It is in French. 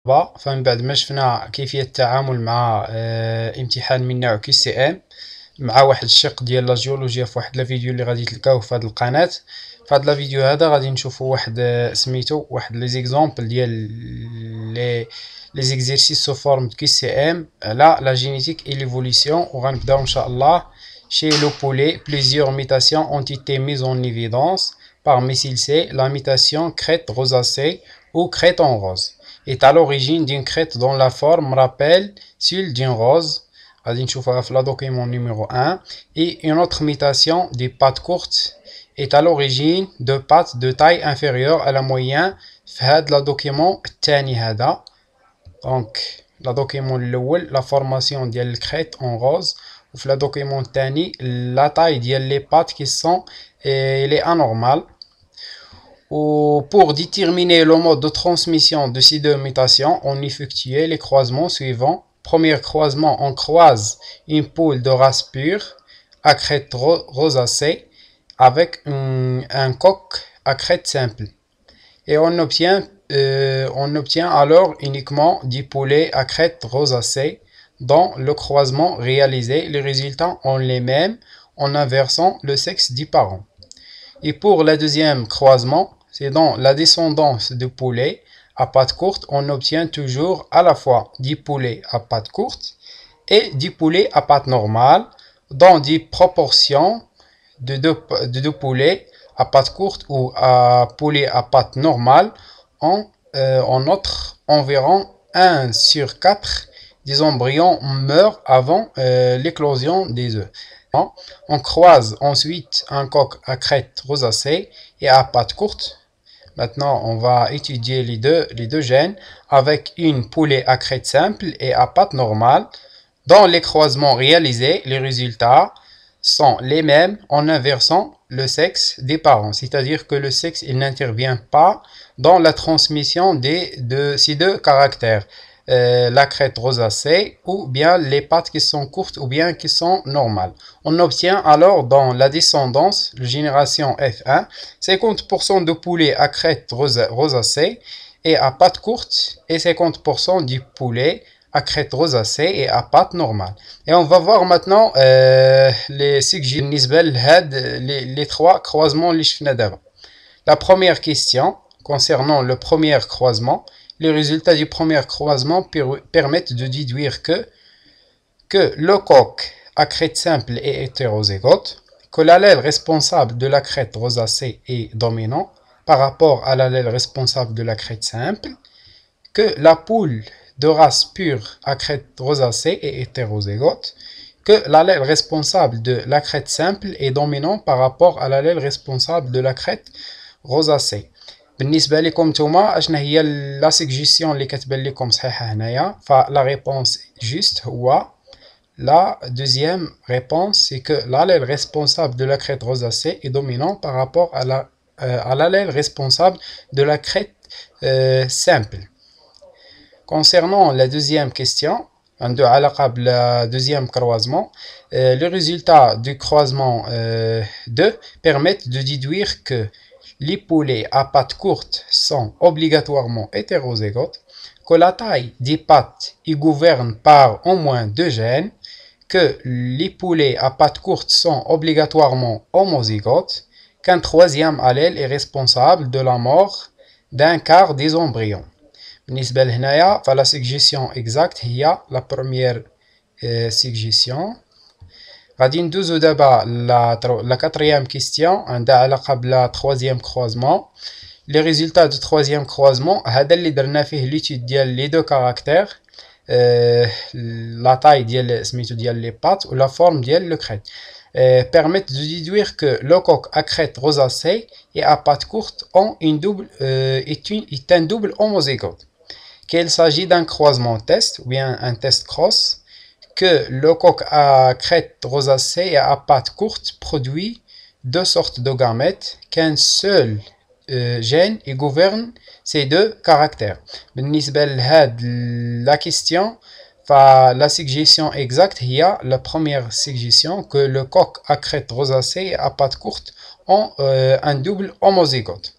فمن بعد ما شفنا كيفية التعامل مع امتحان من نوع QCM مع واحد الشق ديال لا جيولوجيا في واحد الفيديو اللي غادي تلقاوه في هذه القناة. في هذا الفيديو هذا غادي نشوفوا واحد سميتو واحد لي زيكزامبل ديال لي زيكزيرسيس سو فورم QCM على لا جينيتيك اي ليفوليسيون. وغنبداو ان شاء الله. Chez le poulet, plusieurs mutations ont été mises en évidence. Parmi celles-ci, la mutation crête rosacée ou crête en rose est à l'origine d'une crête dont la forme rappelle celle d'une rose. غادي نشوفها في la document numéro 1. Et une autre mutation des pattes courtes est à l'origine de pattes de taille inférieure à la moyenne في هاد la document الثاني هذا. Donc la document الأول la formation ديال الكريت en rose. وفي la document الثاني la taille ديال les pattes qui sont les anormales. Ou pour déterminer le mode de transmission de ces deux mutations, on effectue les croisements suivants. Premier croisement, on croise une poule de race pure à crête rosacée avec un coq à crête simple. Et on obtient alors uniquement des poulets à crête rosacée. Dans le croisement réalisé, les résultats ont les mêmes en inversant le sexe des parents. Et pour le deuxième croisement, c'est dans la descendance de poulets à pattes courtes, on obtient toujours à la fois des poulets à pattes courtes et des poulets à pattes normales dans des proportions de deux poulets à pattes courtes ou à poulets à pattes normales en autre environ 1 sur 4 des embryons meurent avant l'éclosion des œufs. On croise ensuite un coq à crête rosacée et à pattes courtes. Maintenant, on va étudier les deux gènes avec une poulet à crête simple et à pattes normales. Dans les croisements réalisés, les résultats sont les mêmes en inversant le sexe des parents. C'est-à-dire que le sexe n'intervient pas dans la transmission de ces deux caractères. La crête rosacée ou bien les pattes qui sont courtes ou bien qui sont normales. On obtient alors dans la descendance, la génération F1, 50% de poulets à crête rosacée et à pattes courtes et 50% du poulet à crête rosacée et à pattes normales. Et on va voir maintenant les trois croisements. La première question concernant le premier croisement. Les résultats du premier croisement permettent de déduire que le coq à crête simple est hétérozygote, que l'allèle responsable de la crête rosacée est dominant par rapport à l'allèle responsable de la crête simple, que la poule de race pure à crête rosacée est hétérozygote, que l'allèle responsable de la crête simple est dominant par rapport à l'allèle responsable de la crête rosacée. بالنسبه لكم نتوما اشنا هي لا سيجيسيون اللي كتبان لكم صحيحه هنايا فلا ريبونس جوست هو لا دوزيام ريبونس سي كو l'allèle responsable de la crête rosacée est dominant par rapport à l'allèle responsable de la crête simple. Concernant la deuxième question عنده علاقه بلا deuxième croisement, les résultats du croisement 2 permettent de déduire que les poulets à pattes courtes sont obligatoirement hétérozygotes, que la taille des pattes est gouvernée par au moins deux gènes, que les poulets à pattes courtes sont obligatoirement homozygotes, qu'un troisième allèle est responsable de la mort d'un quart des embryons. بالنسبة لهنايا فلا suggestion exacte هي la première suggestion. غادي ندوزو دابا la quatrième question عندها علاقة بلا troisième croisement. Les résultats du troisième croisement هذا اللي درنا فيه ليتود ديال لي دو كاركتير la taille ديال سميتو ديال لي بات و la forme ديال le crête permettent de déduire que le coq à crête rosacée et à pattes courtes est un double homozygote, qu'il s'agit d'un croisement test ou bien un test cross, que le coq à crête rosacée et à pattes courtes produit deux sortes de gamètes, qu'un seul gène y gouverne ces deux caractères. بالنسبة لهاد la question, la suggestion exacte هي la première suggestion que le coq à crête rosacée et à pattes courtes ont un double homozygote.